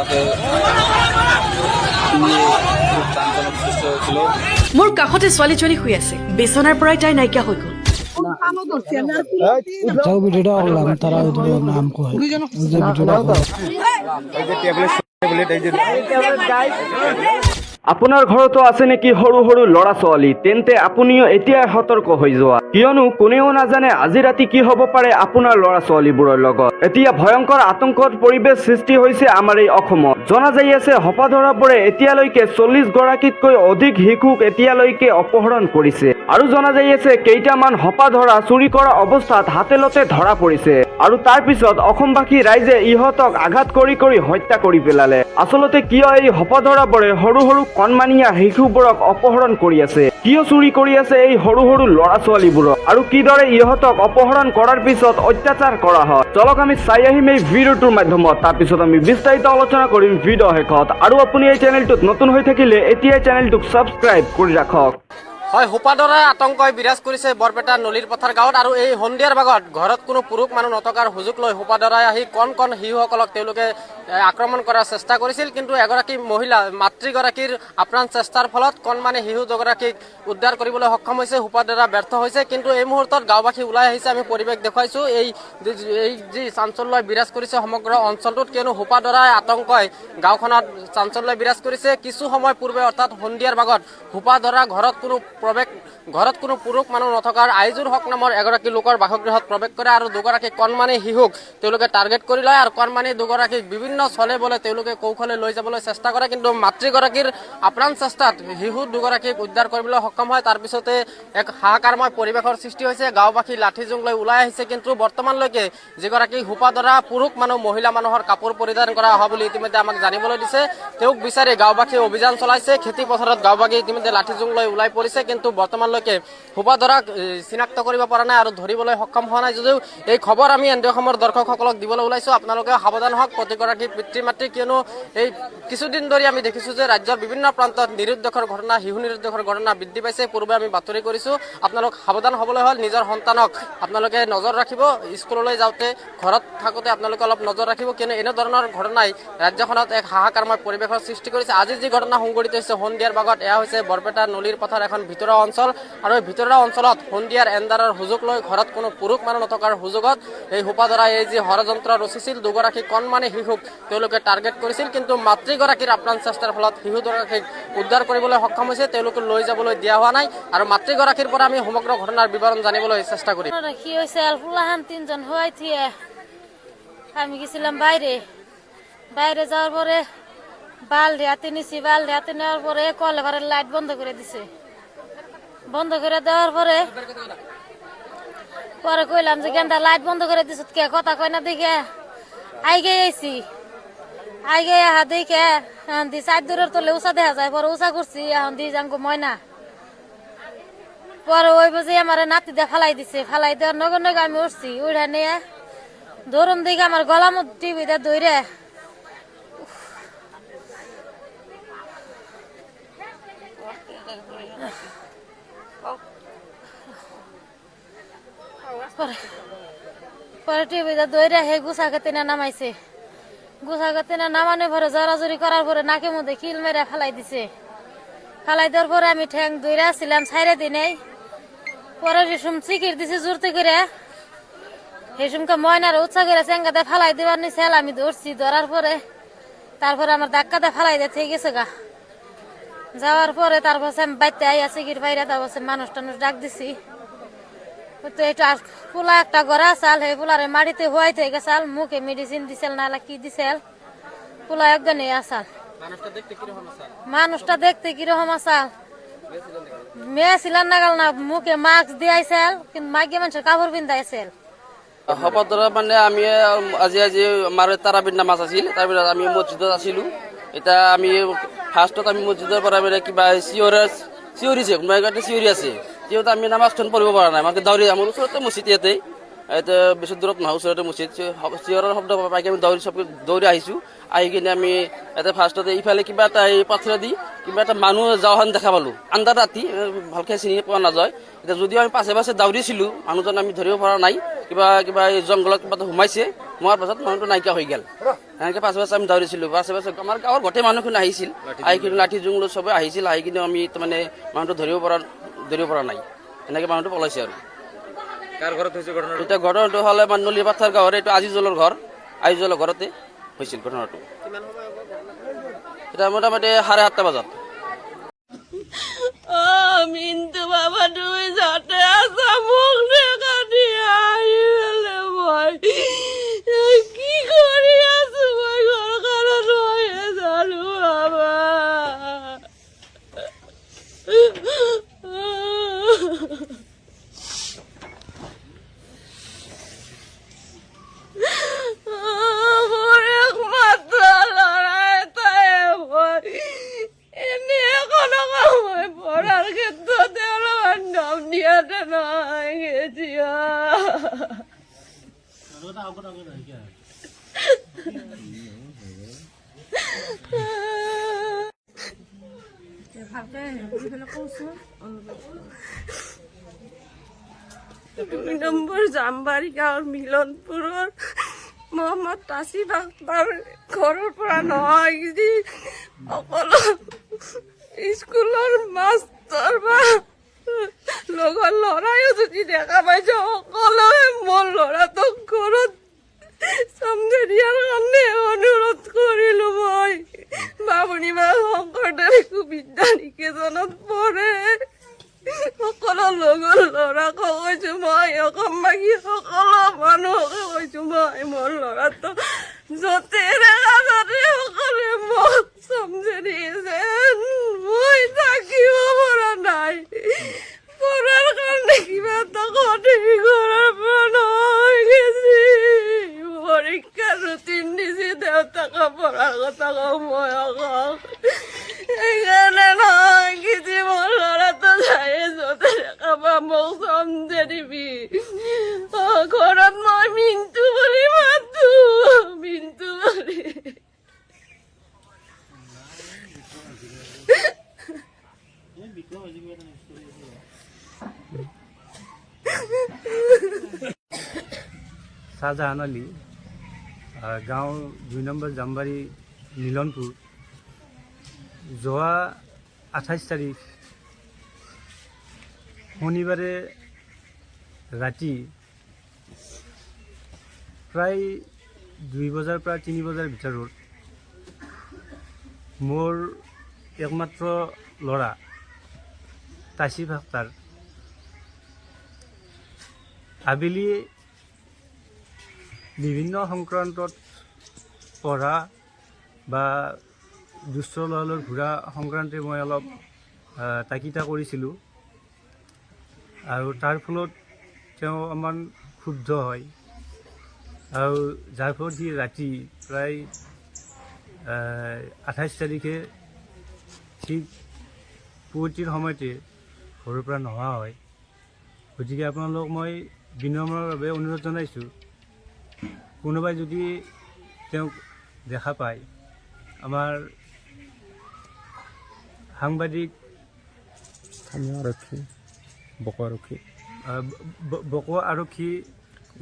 তাতে চাঞ্চল্য সৃষ্টি হৈছিল। মোৰ কাষতে ছোৱালীজনী শুই আছে, বিচনাৰ পৰাই তাই নাইকিয়া হৈ গ'ল। আপোনাৰ ঘৰতো আছে নেকি সৰু সৰু ল'ৰা ছোৱালী? তেন্তে আপুনিও এতিয়াই সতৰ্ক হৈ যোৱা, কিয়নো কোনেও নাজানে আজি ৰাতি কি হ'ব পাৰে আপোনাৰ ল'ৰা ছোৱালীবোৰৰ লগত। এতিয়া ভয়ংকৰ আতংকৰ পৰিৱেশ সৃষ্টি হৈছে আমাৰ এই অসমত। জনা যাই আছে হপাধৰাবোৰে এতিয়ালৈকে 40 গৰাকীতকৈ অধিক শিশুক এতিয়ালৈকে অপহৰণ কৰিছে, আৰু জনা যাই আছে কেইটামান হপাধৰা চুৰি কৰা অৱস্থাত হাতেলতে ধৰা পৰিছে, আৰু তাৰ পিছত অসমবাসী ৰাইজে ইহঁতক আঘাত কৰি কৰি হত্যা কৰি পেলালে। আচলতে কিয় এই হপাধৰাবোৰে সৰু সৰু কণমানীয়া শিশুবোৰক অপহৰণ কৰি আছে? কিয় চুৰি কৰি আছে এই সৰু সৰু ল'ৰা ছোৱালীবোৰক, আৰু কিদৰে ইহঁতক অপহৰণ কৰাৰ পিছত অত্যাচাৰ কৰা হয়? চলক আমি চাই আহিম এই ভিডিঅ'টোৰ মাধ্যমত, তাৰপিছত আমি বিস্তাৰিত আলোচনা কৰিম ভিডিঅ' শেষত। আৰু আপুনি এই চেনেলটোত নতুন হৈ থাকিলে এতিয়াই চেনেলটোক ছাবস্ক্ৰাইব কৰি ৰাখক। হয়, হোপাধৰাই আতংকই বিৰাজ কৰিছে বৰপেটাৰ নলীৰ পথাৰ গাঁৱত। আৰু এই সন্ধিয়াৰ ভাগত ঘৰত কোনো পুৰুষ মানুহ নথকাৰ সুযোগ লৈ হোপাধৰাই আহি কণ কণ শিশুসকলক তেওঁলোকে আক্ৰমণ কৰাৰ চেষ্টা কৰিছিল, কিন্তু এগৰাকী মহিলা মাতৃগৰাকীৰ আপ্ৰাণ চেষ্টাৰ ফলত কণমানি শিশু দুগৰাকীক উদ্ধাৰ কৰিবলৈ সক্ষম হৈছে। হোপাধৰা ব্যৰ্থ হৈছে, কিন্তু এই মুহূৰ্তত গাঁওবাসী ওলাই আহিছে। আমি পৰিৱেশ দেখুৱাইছোঁ এই যি চাঞ্চল্য বিৰাজ কৰিছে সমগ্ৰ অঞ্চলটোত, কিয়নো হোপাধৰাই আতংকই গাঁওখনত চাঞ্চল্য বিৰাজ কৰিছে। কিছু সময় পূৰ্বে অৰ্থাৎ সন্ধিয়াৰ ভাগত হোপাধৰা ঘৰত কোনো পুৰুষ মানুহ নথকাৰ আইজুৰ হক নামৰ এগৰাকী লোকৰ বাসগৃহত প্ৰৱেশ কৰে আৰু দুগৰাকী কণমানি শিশুক তেওঁলোকে টাৰ্গেট কৰি লয়, আৰু কণমানি দুগৰাকীক বিভিন্ন ছলে বলে তেওঁলোকে কৌশলে লৈ যাবলৈ চেষ্টা কৰে, কিন্তু মাতৃগৰাকীৰ আপ্ৰাণ চেষ্টাত শিশু দুগৰাকীক উদ্ধাৰ কৰিবলৈ সক্ষম হয়। তাৰ পিছতে এক হাহাকাৰময় পৰিৱেশৰ সৃষ্টি হৈছে। গাঁওবাসী লাঠিজোং লৈ ওলাই আহিছে, কিন্তু বৰ্তমানলৈকে যিগৰাকী হোপাধৰা পুৰুষ মানুহ মহিলা মানুহৰ কাপোৰ পৰিধান কৰা অহা বুলি ইতিমধ্যে আমাক জানিবলৈ দিছে, তেওঁক বিচাৰি গাঁওবাসীয়ে অভিযান চলাইছে। খেতি পথাৰত গাঁওবাসী ইতিমধ্যে লাঠিজোং লৈ ওলাই পৰিছে, কিন্তু বৰ্তমানলৈকে হোপাধৰাক চিনাক্ত কৰিব পৰা নাই আৰু ধৰিবলৈ সক্ষম হোৱা নাই। যদিও এই খবৰ আমি এনডি অসমৰ দৰ্শকসকলক দিবলৈ ওলাইছোঁ, আপোনালোকে সাৱধান হওক প্ৰতিগৰাকী পিতৃ মাতৃ, কিয়নো এই কিছুদিন ধৰি আমি দেখিছোঁ যে ৰাজ্যৰ বিভিন্ন প্ৰান্তত নিৰুদ্দেশৰ ঘটনা, শিশু নিৰুদ্দেশৰ ঘটনা বৃদ্ধি পাইছে। পূৰ্বে আমি বাতৰি কৰিছোঁ, আপোনালোক সাৱধান হ'বলৈ হ'ল। নিজৰ সন্তানক আপোনালোকে নজৰ ৰাখিব, স্কুললৈ যাওঁতে ঘৰত থাকোঁতে আপোনালোকে অলপ নজৰ ৰাখিব, কিয়নো এনেধৰণৰ ঘটনাই ৰাজ্যখনত এক হাহাকাৰময় পৰিৱেশৰ সৃষ্টি কৰিছে। আজি যি ঘটনা সংঘটিত হৈছে সন্ধিয়াৰ ভাগত, এয়া হৈছে বৰপেটাৰ নলীৰ পথাৰ এখন ভিতৰুৱা অঞ্চল, আৰু এই ভিতৰুৱা অঞ্চলত সন্ধিয়াৰ এন্ধাৰৰ সুযোগ লৈ ঘৰত কোনো পুৰুষ মানুহ নথকাৰ সুযোগত এই হোপাধৰাই এই যি ষড়যন্ত্ৰ ৰচিছিল, দুগৰাকী কণমানি শিশুক তেওঁলোকে টাৰ্গেট কৰিছিল, কিন্তু মাতৃগৰাকীৰ আপ্ৰাণ চেষ্টাৰ ফলত শিশু দুগৰাকীক উদ্ধাৰ কৰিবলৈ সক্ষম হৈছে। তেওঁলোকে লৈ যাবলৈ দিয়া হোৱা নাই, আৰু মাতৃগৰাকীৰ পৰা আমি সমগ্ৰ ঘটনাৰ বিৱৰণ জানিবলৈ চেষ্টা কৰিম। কি হৈছে ফুলাহান তিনজন হওয়াই থিয়ে আমি গেছিলাম বাইরে যাওয়ার পরে বালতি হাতে নিছি, বালতি হাতে নেওয়ার পরে কল ঘরের লাইট বন্ধ করে দিছে। বন্ধ করে দেওয়ার পরে কইলাম যে গেন্দা লাইট বন্ধ করে দিছ কে, কথা কয় না দেখে আইগে আইছি, আইগে হা দেখে দি সাইড দূরের তলে উষা দেখা যায়, পরে উষা করছি এখন দি যাঙ্গো ময়না, পরে ওই বুঝে আমার নাতি দিয়ে ফালাই দিছে। ফালাই দেওয়ার নগর নগে আমি উঠছি, উঠে নিয়ে ধরুন দিকে আমার গলা মধ্যে টিভিতে ধরে পরে টিভিতে ধরে হে গুছা কেতিনা নামাইছে। গুছা কেতিনা নামানোর পরে জড়াজড়ি করার পরে নাকের মধ্যে কিল মেরে ফেলাই দিছে। ফেলাই দেওয়ার পরে আমি ঠ্যাং ধরে আসছিলাম ছাইরে দিনে, পরে রেশম চিকির দিছে জোরতে করে, রেশমকে ময়নার উৎসাহ করে চেঙ্গাতে ফেলাই দেওয়ার নিচেল আমি ধরছি। ধরার পরে তারপরে আমার ধাক্কাতে ফেলাই দিয়ে থেকে গেছে গা। যাওয়ার পরে তারপর আমি বাইতে আইয়া চিকির বাইরে, তারপর মানুষ টানুষ ডাক দিছি। তো এটা পোলা একটা গড়া চাল, সেই পোলারে মাটিতে হুয়াই থেকে গেছাল, মুখে মেডিসিন দিছিল না কি দিছিল, পোলা একজনে আসাল। মানুষটা দেখতে কিরকম আসাল, মেয়ে ছিলেন না গাল না, মুখে মাস্ক দিয়াইছিল, কিন্তু মাইকে মানুষের কাপড় পিন্ধাইছিল। হপাধৰা মানে আমি আজি আমাৰ তাৰাবিৰ নামাজ আছিল, তাৰপিছত আমি মছজিদত আছিলোঁ। এতিয়া আমি ফাৰ্ষ্টত আমি মছজিদৰ পৰা মানে কিবা চিঞৰিছে, কোনোবা এগৰাকী চিঞৰি আছে, যিহেতু আমি নামাজখন পঢ়িব পৰা নাই, মানে দাউৰি আমাৰ ওচৰতে মছজিদ ইয়াতে, এতিয়া বেছি দূৰত নহয়, ওচৰতে মছজিদ। চিঞৰৰ শব্দ পাইকে আমি দৌৰি আহিছোঁ। আহি কিনে আমি ইয়াতে ফাৰ্ষ্টতে ইফালে কিবা এটা এই পাথৰে দি কিবা এটা মানুহ যাওঁহান দেখা পালোঁ। আন্ধাৰ ৰাতি ভালকৈ চিনি পোৱা নাযায়। এতিয়া যদিও আমি পাছে পাছে দৌৰিছিলোঁ, মানুহজন আমি ধৰিব পৰা নাই। কিবা এই জংঘলত কিবা এটা সোমাইছে, সোমোৱাৰ পাছত মানুহটো নাইকিয়া হৈ গ'ল। এনেকৈ পাছে পাছে আমি দৌৰিছিলোঁ। পাছে আমাৰ গাঁৱৰ গোটেই মানুহখিনি আহিছিল, আহি কিনে লাঠি জোং লৈ চবে আহিছিল। আহি কিনে আমি তাৰমানে মানুহটো ধৰিব পৰা নাই। এনেকৈ মানুহটো পলাইছে আৰু। কাৰ ঘৰত হৈছে ঘটনাটো? এতিয়া ঘটনাটো হ'লে নলীৰ পাথাৰ গাঁৱৰ এইটো আজিজলৰ ঘৰতে হৈছিল ঘটনাটো। এটা মোটামুটি 7:30 বজাত। মিন্তু বাবা তুমি যাতে আছা মোক দেখা দিয়ে আহিলে মই কি কৰি আছো মই ঘৰখনত হৈয়ে জানো বাবা মোৰ একমাত্ৰ ল'ৰা এটাই মই এনে এখনো মই পঢ়াৰ ক্ষেত্ৰতে অলপমান নাম দিয়াতে নহয় গেছিয়া দুই নম্বৰ জামবাৰী গাঁৱৰ মিলনপুৰৰ মহম্মদ তাছিফ আখতাৰ ঘৰৰ পৰা নহয় যদি সকলো স্কুলৰ মাষ্টৰ বা লগৰ ল'ৰাইও যদি দেখা পাইছে সকলোৱে মোৰ ল'ৰাটোক ঘৰত চামগে দিয়াৰ কাৰণে অনুৰোধ কৰিলো। মই বামুণী বা শংকৰদেৱ শিশু বিদ্যা নিকেতনত পঢ়ে। সকলো লগৰ ল'ৰাকো কৈছো মই, অসমবাসী সকলো মানুহকে কৈছো মই, মোৰ ল'ৰাটো য'তে দেখা যাতে সকলোৱে মোক চামজে দিছে। মই থাকিব পৰা নাই, পঢ়াৰ কাৰণে কিবা এটা সঠিক ঘৰৰ পৰা নহয় গেছি। পৰীক্ষাৰ ৰুটিন দিছি, দেউতাকে পঢ়াৰ কথা কওঁ মই অকল সেইকাৰণে নহয় কিছু মোৰ ল'ৰাটো যাই য'তে দেখা পা মোক চামজে দিবি। ঘৰত মই মিন্তু বুলি মাতো, মিন্তু বুলি। শাহজাহান আলী, গাঁও 2 নম্বৰ জামবাৰী মিলনপুৰ। যোৱা 28 তাৰিখ শনিবাৰে ৰাতি প্ৰায় 2 বজাৰ পৰা 3 বজাৰ ভিতৰত মোৰ একমাত্ৰ ল'ৰা তাছিফ আখতাৰ আবেলি বিভিন্ন সংক্ৰান্তত পঢ়া বা দুষ্ট ল'ৰালৈ ঘূৰা সংক্ৰান্তে মই অলপ তাকিতা কৰিছিলোঁ আৰু তাৰ ফলত তেওঁ অকণমান ক্ষুব্ধ হয় আৰু যাৰ ফলত সি ৰাতি প্ৰায় 28 তাৰিখে ঠিক পুৱতিৰ সময়তে ঘৰৰ পৰা নোহোৱা হয়। গতিকে আপোনালোক মই বিনম্ৰভাৱে অনুৰোধ জনাইছোঁ, কোনোবাই যদি তেওঁক দেখা পায়, আমাৰ সাংবাদিক বকোৱা আৰক্ষী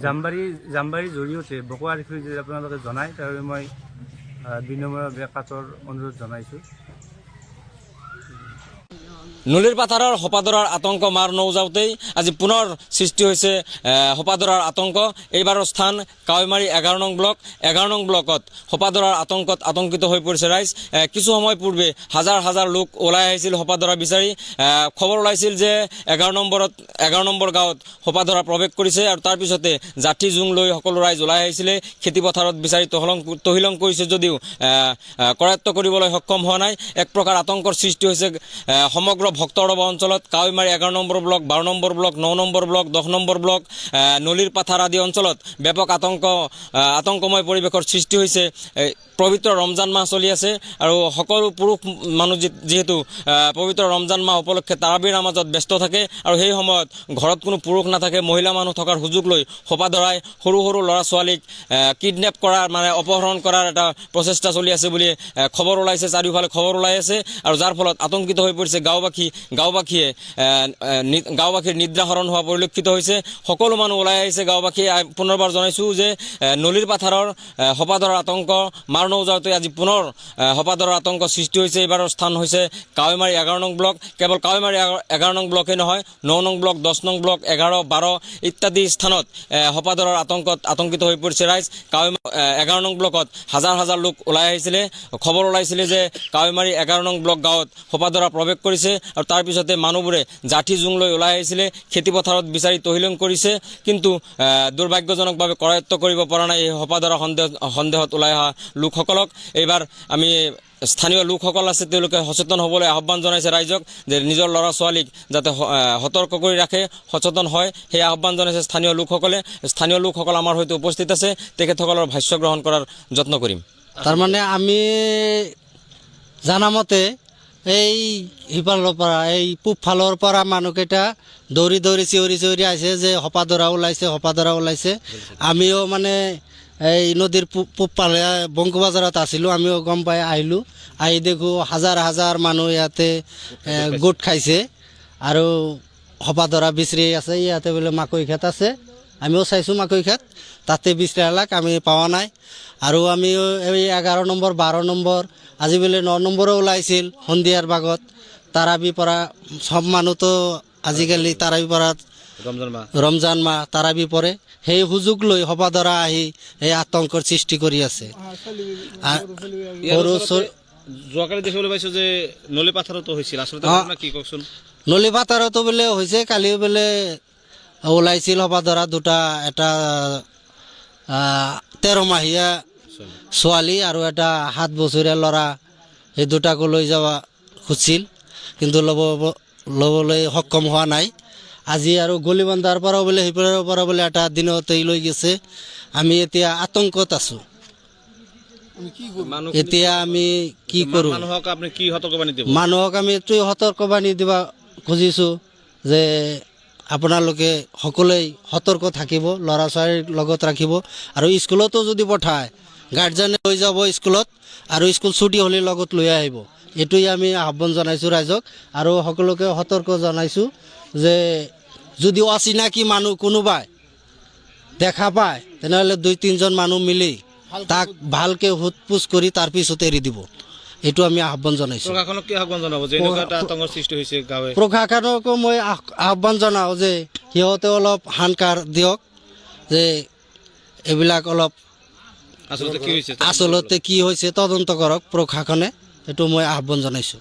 জামবাৰীৰ জৰিয়তে বকোৱা আৰক্ষী যদি আপোনালোকে জনায়, তাৰবাবে মই বিনম্ৰভাৱে কাতৰ অনুৰোধ জনাইছোঁ। নলীৰ পাথাৰৰ হপাদৰাৰ আতংক মাৰ নৌজাওঁতেই আজি পুনৰ সৃষ্টি হৈছে হপাদৰাৰ আতংক। এইবাৰৰ স্থান কাৱৈমাৰী 11 নং ব্লক। 11 নং ব্লকত হপাদৰাৰ আতংকত আতংকিত হৈ পৰিছে ৰাইজ। কিছু সময় পূৰ্বে হাজাৰ লোক ওলাই আহিছিল হপাদৰা বিচাৰি। খবৰ ওলাইছিল যে 11 নম্বৰ গাঁৱত হপাদৰা প্ৰৱেশ কৰিছে আৰু তাৰ পিছতে জাঠি জোং লৈ সকলো ৰাইজ ওলাই আহিছিলে। খেতিপথাৰত বিচাৰি তহিলং কৰিছে যদিও কৰায়ত্ব কৰিবলৈ সক্ষম হোৱা নাই। এক প্ৰকাৰ আতংকৰ সৃষ্টি হৈছে সমগ্ৰ ভক্তৰবা অঞ্চলত। Kawaimari 11 number block, 12 number block, 9 number block, 10 number block, নলীৰ পাথাৰ আদি অঞ্চলত ব্যাপক আতংকময় পৰিৱেশৰ সৃষ্টি হৈছে। পবিত্ৰ ৰমজান মাহ চলি আছে আৰু সকলো পুৰুষ মানুহ যিহেতু পবিত্ৰ ৰমজান মাহ উপলক্ষে তাৰাবিৰ নামাজত ব্যস্ত থাকে আৰু সেই সময়ত ঘৰত কোনো পুৰুষ নাথাকে, মহিলা মানুহ থকাৰ সুযোগ লৈ সোপা ধৰাই সৰু সৰু ল'ৰা ছোৱালীক কিডনেপ কৰাৰ মানে অপহৰণ কৰাৰ এটা প্ৰচেষ্টা চলি আছে বুলি খবৰ ওলাইছে, চাৰিওফালে খবৰ ওলাই আছে আৰু যাৰ ফলত আতংকিত হৈ পৰিছে গাঁওবাসীৰ নিদ্ৰাহৰণ হোৱা পৰিলক্ষিত হৈছে। সকলো মানুহ ওলাই আহিছে। গাঁওবাসীয়ে পুনৰবাৰ জনাইছোঁ যে নলীৰ পাথাৰৰ সোপাধৰাৰ আতংক মাৰ নৌজাওঁতে আজি পুনৰ সোপাধৰাৰ আতংক সৃষ্টি হৈছে। এইবাৰৰ স্থান হৈছে কাৱৈমাৰী 11 নং ব্লক। কেৱল কাৱৈমাৰী 11 নং ব্লকেই নহয়, 9 নং ব্লক, 10 নং ব্লক, 11, 12 ইত্যাদি স্থানত সোপাধৰাৰ আতংকিত হৈ পৰিছে ৰাইজ। 11 নং ব্লকত হাজাৰ হাজাৰ লোক ওলাই আহিছিলে। খবৰ ওলাইছিলে যে কাৱৈমাৰী 11 নং ব্লক গাঁৱত সোপাধৰা প্ৰৱেশ কৰিছে আৰু তাৰ পিছতে মানুহবোৰে জাঠি জোং লৈ ওলাই আহিছিলে, খেতিপথাৰত বিচাৰি তহিলং কৰিছে। কিন্তু দুৰ্ভাগ্যজনকভাৱে কৰায়ত্ব কৰিব পৰা নাই এই সোপাধৰা সন্দেহত ওলাই অহা লোকসকলক। এইবাৰ আমি স্থানীয় লোকসকল আছে, তেওঁলোকে সচেতন হ'বলৈ আহ্বান জনাইছে ৰাইজক যে নিজৰ ল'ৰা ছোৱালীক যাতে সতৰ্ক কৰি ৰাখে, সচেতন হয়, সেই আহ্বান জনাইছে স্থানীয় লোকসকলে। স্থানীয় লোকসকল আমাৰ সৈতে উপস্থিত আছে, তেখেতসকলৰ ভাষ্য গ্ৰহণ কৰাৰ যত্ন কৰিম। তাৰমানে আমি জানামতে এই সিফালৰ পৰা এই পূব ফালৰ পৰা মানুহকেইটা দৌৰি দৌৰি চিঞৰি চিঞৰি আহিছে যে সোপাধৰা ওলাইছে। আমিও মানে এই নদীৰ পূব ফালে বংকবাজাৰত আছিলোঁ, আমিও গম পাই আহিলোঁ। আহি দেখোঁ হাজাৰ হাজাৰ মানুহ ইয়াতে গোট খাইছে আৰু সোপাধৰা বিচাৰি আছে। ইয়াতে বোলে মাকৈ খেত আছে, আমিও চাইছোঁ মাকৈ খেত, তাতে বিচাৰালাক আমি পোৱা নাই। আৰু আমি এই 11 নম্বৰ 12 নম্বৰ আজি বোলে 9 নম্বৰো ওলাইছিল সন্ধিয়াৰ ভাগত। তাৰাবি পৰা সব মানুহতো আজিকালি তাৰাবি পৰা ৰমজান মাহ তাৰাবি পৰে, সেই সুযোগ লৈ সোপাধৰা আহি এই আতংকৰ সৃষ্টি কৰি আছে। যোৱাকালি দেখিবলৈ পাইছোঁ যে নলী পাথাৰতো হৈছিল, আচলতে কি কওকচোন? নলী পাথাৰতো বোলে হৈছে, কালিও বোলে ওলাইছিল সোপাধৰা দুটা, এটা 13 মাহীয়া ছোৱালী আৰু এটা 7 বছৰীয়া ল'ৰা। সেই দুটাকো লৈ যাবা খুজিছিল কিন্তু ল'বলৈ সক্ষম হোৱা নাই। আজি আৰু গলিবন্ধাৰ পৰাও বোলে সেইফালৰ পৰা বোলে এটা দিনতেই লৈ গৈছে। আমি এতিয়া আতংকত আছোঁ। এতিয়া আমি কি কৰোঁ? মানুহক আপুনি কি সতৰ্কবাণী দিব? মানুহক আমি এইটোৱে সতৰ্কবাণী দিব খুজিছোঁ যে আপোনালোকে সকলোৱে সতৰ্ক থাকিব, ল'ৰা ছোৱালীৰ লগত ৰাখিব আৰু স্কুলতো যদি পঠায় গাৰ্জেনে লৈ যাব স্কুলত আৰু স্কুল ছুটি হ'লে লগত লৈ আহিব। এইটোৱে আমি আহ্বান জনাইছোঁ ৰাইজক আৰু সকলোকে সতৰ্ক জনাইছোঁ যে যদি অচিনাকি মানুহ কোনোবাই দেখা পায় তেনেহ'লে 2-3জন মানুহ মিলি তাক ভালকৈ সোধ-পোছ কৰি তাৰ পিছত এৰি দিব। এইটো আমি আহ্বান জনাইছোঁ। প্ৰশাসনক কি আহ্বান জনাব যে এনেকুৱা এটা আতংকৰ সৃষ্টি হৈছে গাঁৱে? প্ৰশাসনকো মই আহ্বান জনাওঁ যে সিহঁতে অলপ হানকাৰ দিয়ক যে এইবিলাক অলপ আচলতে কি হৈছে তদন্ত কৰক প্ৰশাসনে। এইটো মই আহ্বান জনাইছোঁ।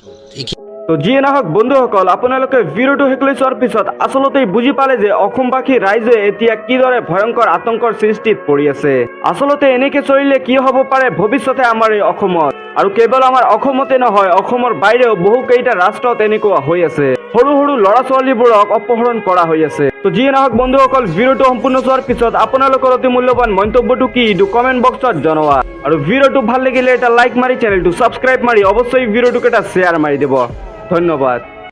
তো যিয়ে নহওক বন্ধুসকল, আপোনালোকে ভিডিঅ'টো শেষলৈ চোৱাৰ পিছত আচলতে বুজি পালে যে অসমবাসী ৰাইজে এতিয়া কিদৰে ভয়ংকৰ আতংকৰ সৃষ্টিত পৰি আছে। আচলতে এনেকে চলিলে কি হ'ব পাৰে ভৱিষ্যতে আমাৰ এই অসমত, আৰু কেৱল আমাৰ অসমতে নহয়, অসমৰ বাহিৰেও বহুকেইটা ৰাষ্ট্ৰত এনেকুৱা হৈ আছে। সৰু সৰু ল'ৰা ছোৱালীবোৰক অপহৰণ কৰা হৈ আছে। তো যিয়ে নহওক বন্ধুসকল, ভিডিঅ'টো সম্পূৰ্ণ চোৱাৰ পিছত আপোনালোকৰ অতি মূল্যৱান মন্তব্যটো কি এইটো কমেণ্ট বক্সত জনোৱা আৰু ভিডিঅ'টো ভাল লাগিলে এটা লাইক মাৰি চেনেলটো ছাবস্ক্ৰাইব মাৰি অৱশ্যই ভিডিঅ'টোক এটা শ্বেয়াৰ মাৰি দিব। ধন্যবাদ।